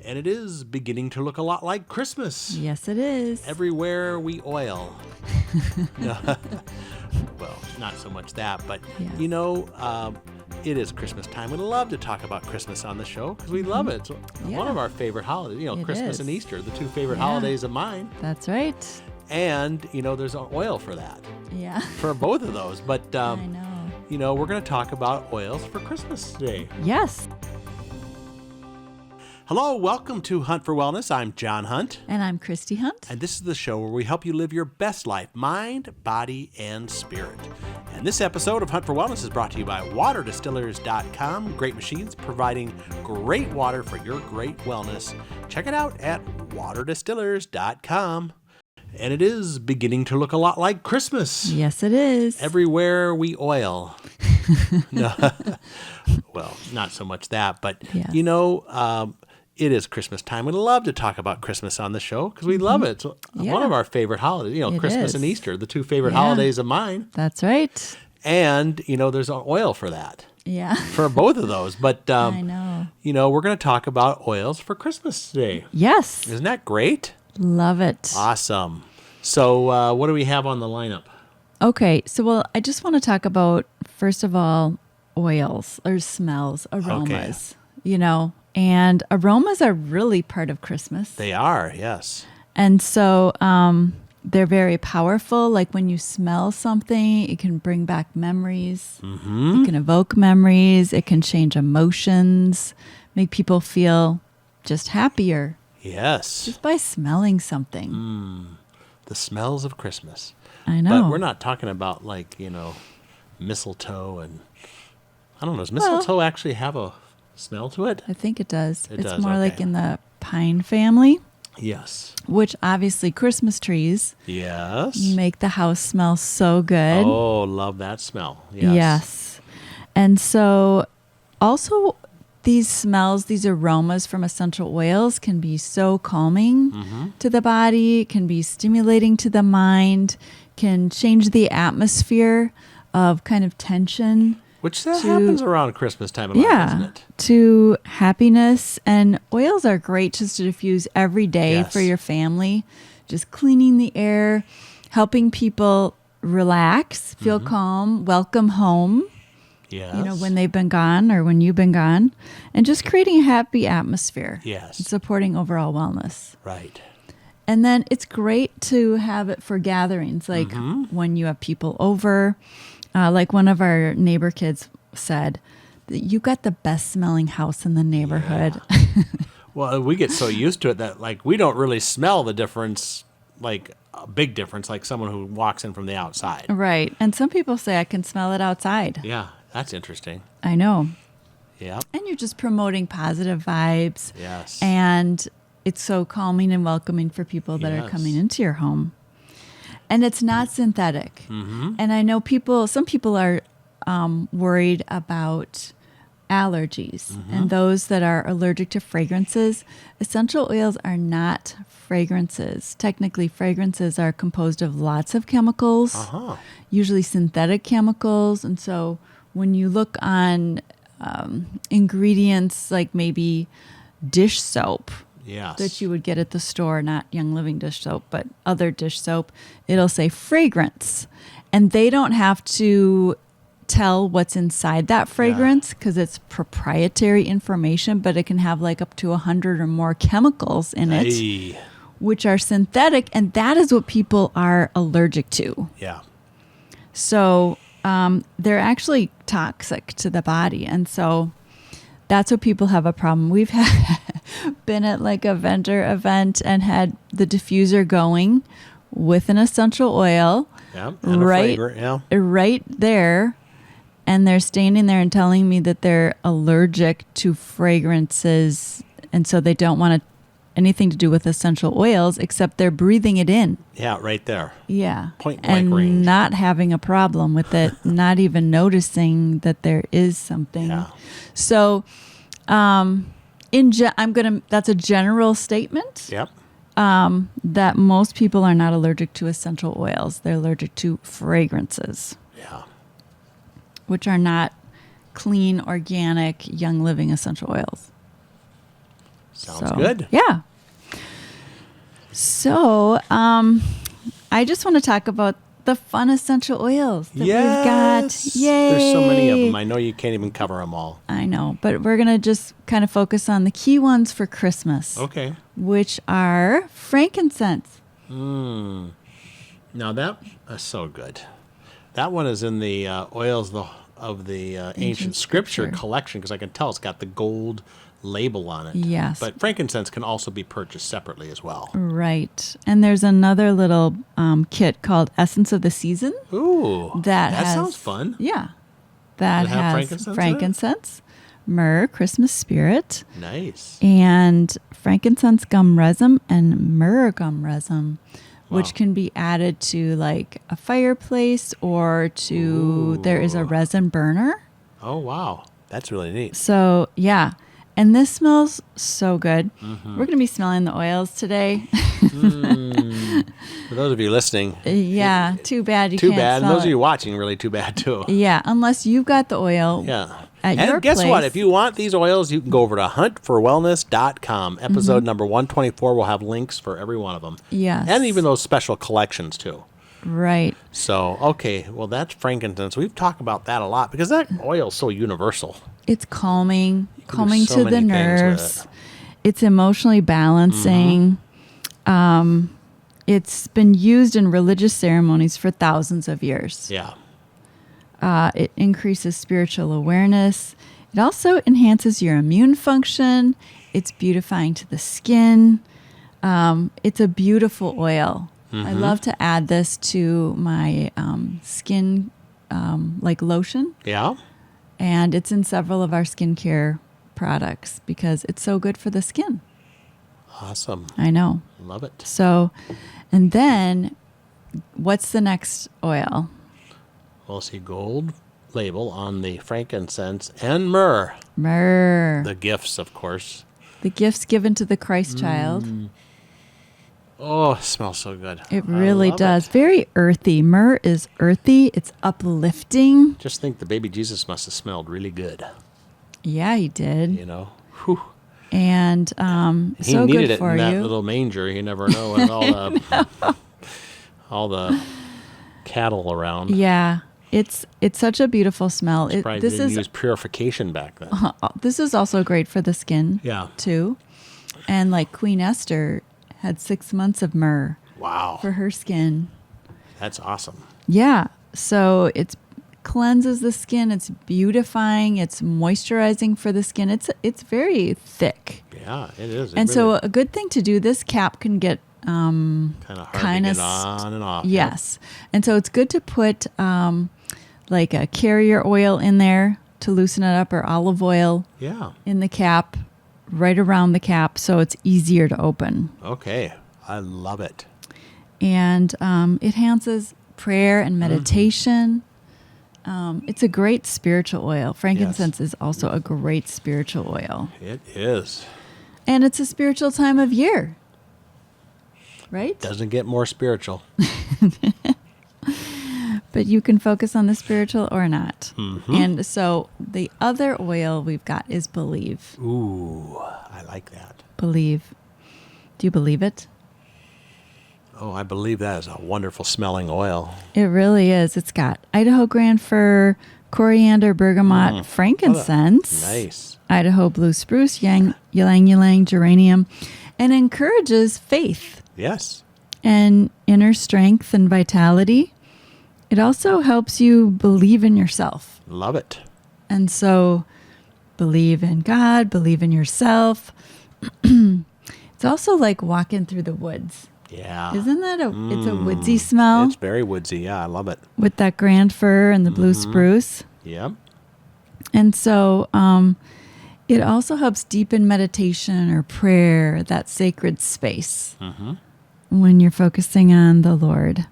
And it is beginning to look a lot like Christmas. Yes, it is. Everywhere we oil. Well, not so much that, but Yes. it is Christmas time. We love to talk about Christmas on the show because we love it. It's one of our favorite holidays. It Christmas is. and Easter, the two favorite holidays of mine. That's right. And, there's oil for that, Yeah. for both of those. But, I know. we're going to talk about oils for Christmas today. Yes. Hello, welcome to Hunt for Wellness. I'm John Hunt. And I'm Christy Hunt. And this is the show where we help you live your best life, mind, body, and spirit. And this episode of Hunt for Wellness is brought to you by waterdistillers.com. Great machines providing great water for your great wellness. Check it out at waterdistillers.com. And it is beginning to look a lot like Christmas. Yes, it is. Everywhere we oil. Well, not so much that, but, Yes. it is Christmas time. We love to talk about Christmas on the show because we love it. It's one of our favorite holidays. It Christmas is. and Easter, the two favorite holidays of mine. That's right. And, there's oil for that, Yeah. for both of those. But, I know. we're going to talk about oils for Christmas today. Yes. Isn't that great? Love it. Awesome. So what do we have on the lineup? Okay. So, I just want to talk about, first of all, oils or smells, aromas, and aromas are really part of Christmas. They are, yes. And so they're very powerful. Like when you smell something, it can bring back memories. Mm-hmm. It can evoke memories. It can change emotions, make people feel just happier Yes. just by smelling something. The smells of Christmas. I know. But we're not talking about mistletoe and I don't know. Does mistletoe actually have a smell to it? I think it does. It it's does, more like okay. in the pine family, Yes. which obviously Christmas trees Yes. make the house smell so good. Oh, love that smell. Yes. Yes. And so also these smells, these aromas from essential oils can be so calming to the body, can be stimulating to the mind, can change the atmosphere of kind of tension. Which that happens around Christmas time a lot, doesn't it? To happiness. And oils are great just to diffuse every day Yes. for your family. Just cleaning the air, helping people relax, feel calm, welcome home. Yes. When they've been gone or when you've been gone, and just creating a happy atmosphere. Yes. And supporting overall wellness. Right. And then it's great to have it for gatherings, like when you have people over. Like one of our neighbor kids said, you got the best smelling house in the neighborhood. Yeah. Well, we get so used to it that we don't really smell the difference, like a big difference, like someone who walks in from the outside. Right. And some people say I can smell it outside. Yeah, that's interesting. I know. Yeah. And you're just promoting positive vibes. Yes. And it's so calming and welcoming for people that are coming into your home. And it's not synthetic. And I know some people are worried about allergies and those that are allergic to fragrances. Essential oils are not fragrances. Technically, fragrances are composed of lots of chemicals, usually synthetic chemicals. And so when you look on ingredients like maybe dish soap, Yes. that you would get at the store, not Young Living dish soap, but other dish soap, it'll say fragrance. And they don't have to tell what's inside that fragrance because it's proprietary information, but it can have up to 100 or more chemicals in it, Hey. which are synthetic. And that is what people are allergic to. Yeah. So they're actually toxic to the body. And so that's what people have a problem. We've been at a vendor event and had the diffuser going with an essential oil. Yeah. And a flavor. Yeah. Right there. And they're standing there and telling me that they're allergic to fragrances. And so they don't want anything to do with essential oils, except they're breathing it in. Yeah, right there. Yeah. Point blank and range. not having a problem with it, not even noticing that there is something. Yeah. So, that's a general statement. Yep. That most people are not allergic to essential oils. They're allergic to fragrances, Yeah. which are not clean, organic, Young Living essential oils. Sounds good. Yeah. So, I just want to talk about the fun essential oils that we've got. Yay! There's so many of them. I know you can't even cover them all. I know, but we're going to just kind of focus on the key ones for Christmas. Okay. Which are frankincense. Now that's so good. That one is in the oils of the ancient scripture collection, because I can tell it's got the gold label on it. Yes. But frankincense can also be purchased separately as well. Right. And there's another little kit called Essence of the Season. Ooh. That has, sounds fun. Yeah. That has frankincense, myrrh, Christmas spirit. Nice. And frankincense gum resin and myrrh gum resin, which can be added to like a fireplace or to, there is a resin burner. Oh, wow. That's really neat. So, yeah. And this smells so good. Mm-hmm. We're going to be smelling the oils today. For those of you listening. Yeah, too bad you can't smell and those of you watching, really too bad too. Yeah, unless you've got the oil at your And guess place. what? If you want these oils, you can go over to huntforwellness.com. Episode number 124 will have links for every one of them. Yes. And even those special collections too. Right. So, okay, well, that's frankincense. We've talked about that a lot because that oil is so universal. It's calming so to many the things with nerves. it. It's emotionally balancing. It's been used in religious ceremonies for thousands of years. Yeah. It increases spiritual awareness. It also enhances your immune function. It's beautifying to the skin. It's a beautiful oil. I love to add this to my skin, like lotion. Yeah. And it's in several of our skincare products because it's so good for the skin. Awesome. I know. Love it. So, and then what's the next oil? We'll see gold label on the frankincense and myrrh. Myrrh. The gifts, of course. The gifts given to the Christ child. Oh, it smells so good. It really does. It. Very earthy. Myrrh is earthy. It's uplifting. Just think the baby Jesus must have smelled really good. Yeah, he did. You know? Whew. And he so needed good it for in that you. little manger. You never know with all the cattle around. Yeah. It's such a beautiful smell. Surprised they didn't use purification back then. This is also great for the skin. Yeah. Too. And like Queen Esther had 6 months of myrrh. Wow. For her skin. That's awesome. Yeah. So it cleanses the skin. It's beautifying. It's moisturizing for the skin. It's very thick. Yeah, it is. And so a good thing to do, this cap can get kind of hard to get on and off. Yes. And so it's good to put like a carrier oil in there to loosen it up, or olive oil in the cap, right around the cap, so it's easier to open. Okay. I love it. And it enhances prayer and meditation. It's a great spiritual oil. Frankincense is also a great spiritual oil. It is. And it's a spiritual time of year. Right? Doesn't get more spiritual. But you can focus on the spiritual or not. Mm-hmm. And so the other oil we've got is Believe. Ooh, I like that. Believe. Do you believe it? Oh, I believe that is a wonderful smelling oil. It really is. It's got Idaho grand fir, coriander, bergamot, frankincense. Nice. Idaho blue spruce, ylang ylang, geranium, and encourages faith. Yes. And inner strength and vitality. It also helps you believe in yourself. Love it. And so believe in God, believe in yourself. It's also like walking through the woods. Yeah. Isn't that it's a woodsy smell? It's very woodsy. Yeah, I love it. With that grand fir and the blue spruce. Yep. And so it also helps deepen meditation or prayer, that sacred space, when you're focusing on the Lord.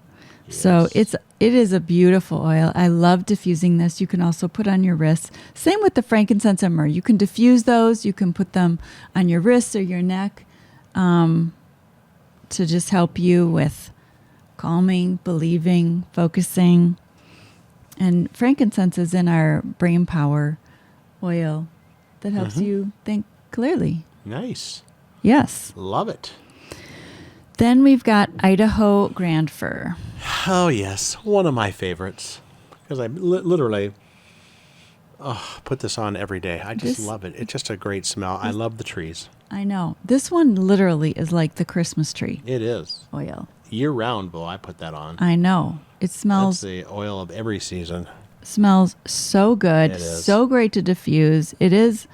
Yes. So it is a beautiful oil. I love diffusing this. You can also put on your wrists. Same with the frankincense and myrrh. You can diffuse those. You can put them on your wrists or your neck to just help you with calming, believing, focusing. And frankincense is in our brain power oil that helps you think clearly. Nice. Yes. Love it. Then we've got Idaho Grand Fir. Oh, yes. One of my favorites. Because I literally put this on every day. I just love it. It's just a great smell. I love the trees. I know. This one literally is like the Christmas tree It is. oil. Year round, Bo, I put that on. I know. It smells That's the oil of every season. smells so good. It is. So great to diffuse. It is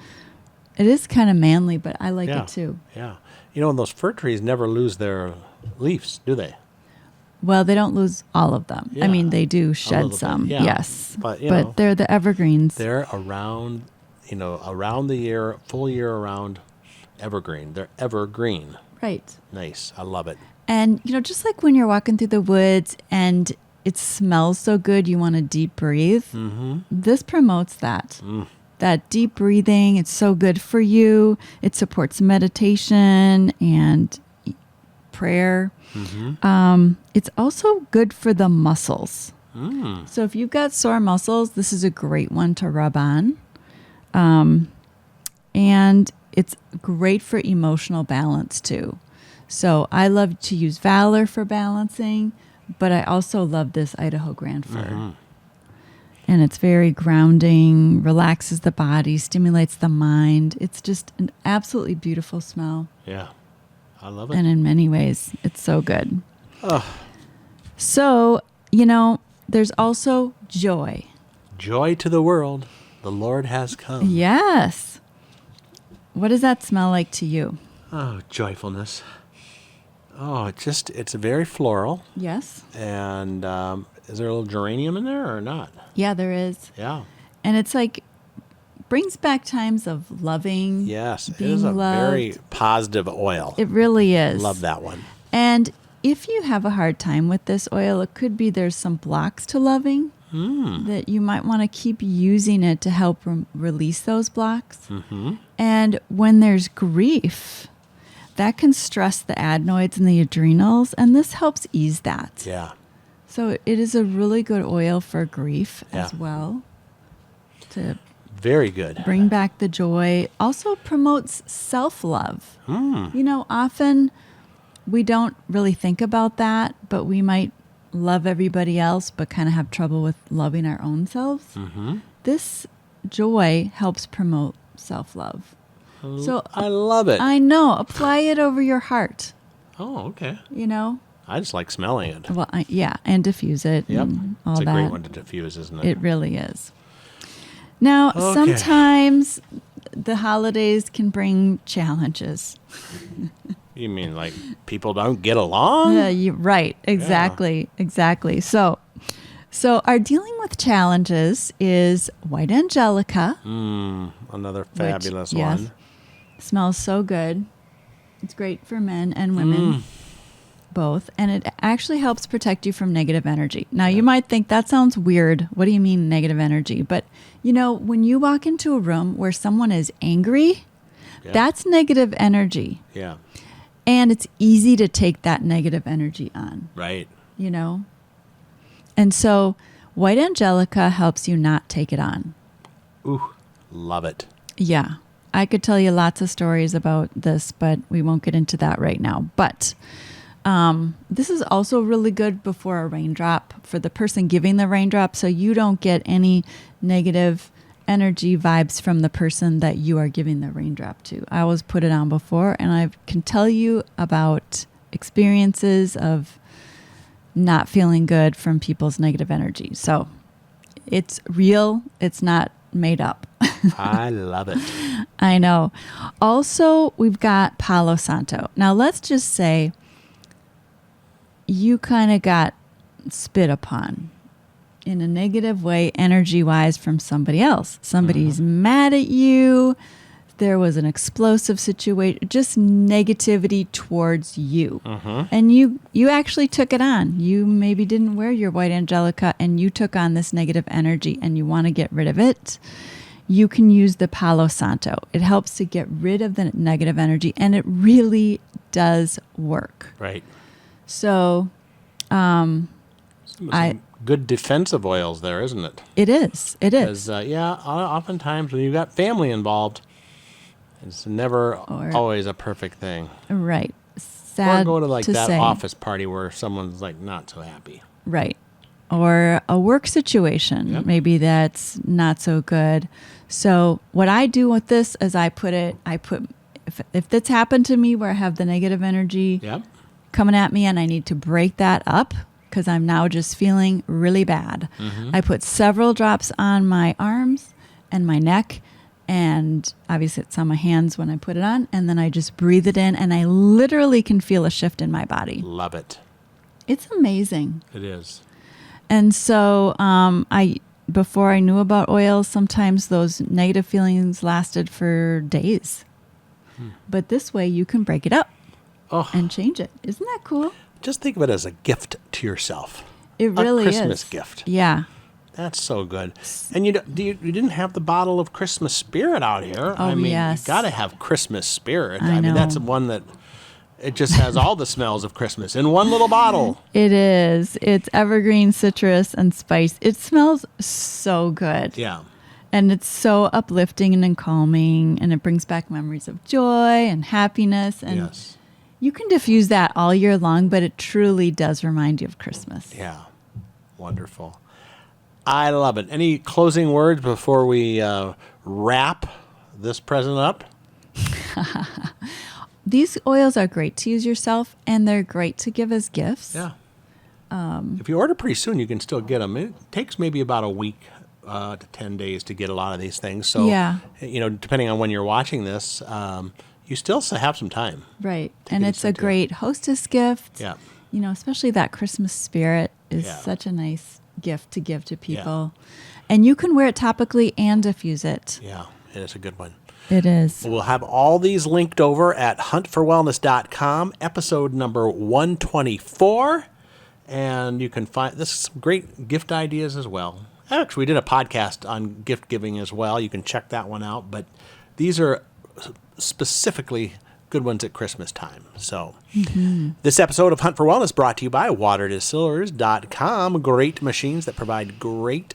kind of manly, but I like it too. Yeah. You know, those fir trees never lose their leaves, do they? Well, they don't lose all of them. Yeah. I mean, they do little shed bit, some. yeah. Yes. But, you know, they're the evergreens. they're around, around the year, full year around evergreen. They're evergreen. Right. Nice. I love it. And, just like when you're walking through the woods and it smells so good, you want to deep breathe. Mm-hmm. This promotes that. That deep breathing. It's so good for you. It supports meditation and prayer. Mm-hmm. It's also good for the muscles. So if you've got sore muscles, this is a great one to rub on. And it's great for emotional balance too. So I love to use Valor for balancing, but I also love this Idaho Grand Fir. Mm-hmm. And it's very grounding, relaxes the body, stimulates the mind. It's just an absolutely beautiful smell. Yeah. I love it. And in many ways, it's so good. Oh. So, there's also joy. Joy to the world. The Lord has come. Yes. What does that smell like to you? Oh, joyfulness. Oh, it's very floral. Yes. And is there a little geranium in there or not? Yeah, there is. Yeah. And it's like, brings back times of loving. Yes, it being is a loved. very positive oil. It really is. Love that one. And if you have a hard time with this oil, it could be there's some blocks to loving that you might want to keep using it to help release those blocks. Mm-hmm. And when there's grief, that can stress the adenoids and the adrenals, and this helps ease that. Yeah. So it is a really good oil for grief as well. To very good. bring back the joy. Also promotes self-love. Often we don't really think about that, but we might love everybody else, but kind of have trouble with loving our own selves. Mm-hmm. This joy helps promote self-love. So I love it. I know. Apply it over your heart. Oh, okay. I just like smelling it. Well, and diffuse it. Yep. And all it's a that. great one to diffuse, isn't it? It really is. Now, sometimes the holidays can bring challenges. You mean like people don't get along? Yeah, right. Exactly. Yeah. Exactly. So our dealing with challenges is white Angelica. Another fabulous which, one. Yes, smells so good. It's great for men and women. Both, and it actually helps protect you from negative energy. Now, you might think that sounds weird. What do you mean negative energy? But, when you walk into a room where someone is angry, that's negative energy. Yeah. And it's easy to take that negative energy on. Right. And so white Angelica helps you not take it on. Ooh, love it. Yeah. I could tell you lots of stories about this, but we won't get into that right now. But this is also really good before a raindrop for the person giving the raindrop, so you don't get any negative energy vibes from the person that you are giving the raindrop to. I always put it on before, and I can tell you about experiences of not feeling good from people's negative energy. So it's real. It's not made up. I love it. I know. Also, we've got Palo Santo. Now, let's just say you kind of got spit upon in a negative way, energy-wise, from somebody else. Somebody's mad at you. There was an explosive situation, just negativity towards you. And you actually took it on. You maybe didn't wear your white Angelica, and you took on this negative energy, and you want to get rid of it. You can use the Palo Santo. It helps to get rid of the negative energy, and it really does work. Right. So, some good defensive oils there, isn't it? It is. It is. Because, oftentimes when you've got family involved, It's never always a perfect thing. Right. Sad or go to like that say. office party where someone's like not so happy. Right. Or a work situation. Yep. Maybe that's not so good. So what I do with this is if that's happened to me where I have the negative energy Yep. coming at me and I need to break that up because I'm now just feeling really bad. Mm-hmm. I put several drops on my arms and my neck, and obviously it's on my hands when I put it on, and then I just breathe it in and I literally can feel a shift in my body. Love it. It's amazing. It is. And so before I knew about oils, sometimes those negative feelings lasted for days. But this way you can break it up and change it. Isn't that cool? Just think of it as a gift to yourself. It really is. A Christmas gift. Yeah. That's so good. And you didn't have the bottle of Christmas Spirit out here. Oh, I mean, yes. you got to have Christmas Spirit. I mean, know. that's one that it just has all the smells of Christmas in one little bottle. It is. It's evergreen, citrus, and spice. It smells so good. Yeah. And it's so uplifting and calming, and it brings back memories of joy and happiness. And yes. You can diffuse that all year long, but it truly does remind you of Christmas. Yeah. Wonderful. I love it. Any closing words before we wrap this present up? These oils are great to use yourself, and they're great to give as gifts. Yeah. If you order pretty soon, you can still get them. It takes maybe about a week to 10 days to get a lot of these things. So, depending on when you're watching this, you still have some time. Right. And it's a great hostess gift. Yeah. Especially that Christmas spirit is such a nice gift to give to people. Yeah. And you can wear it topically and diffuse it. Yeah, it is a good one. It is. We'll have all these linked over at huntforwellness.com, episode number 124. And you can find this is some great gift ideas as well. Actually, we did a podcast on gift giving as well. You can check that one out. But these are specifically good ones at Christmas time. So This episode of Hunt for Wellness brought to you by waterdistillers.com. Great machines that provide great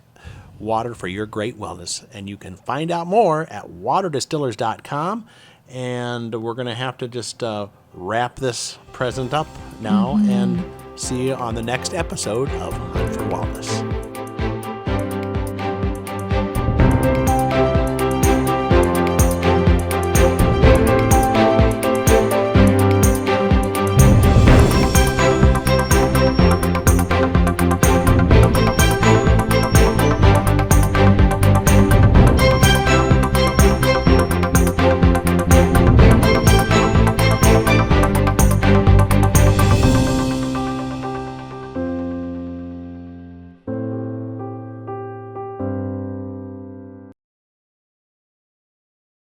water for your great wellness. And you can find out more at waterdistillers.com. And we're going to have to just wrap this present up now and see you on the next episode of Hunt for Wellness.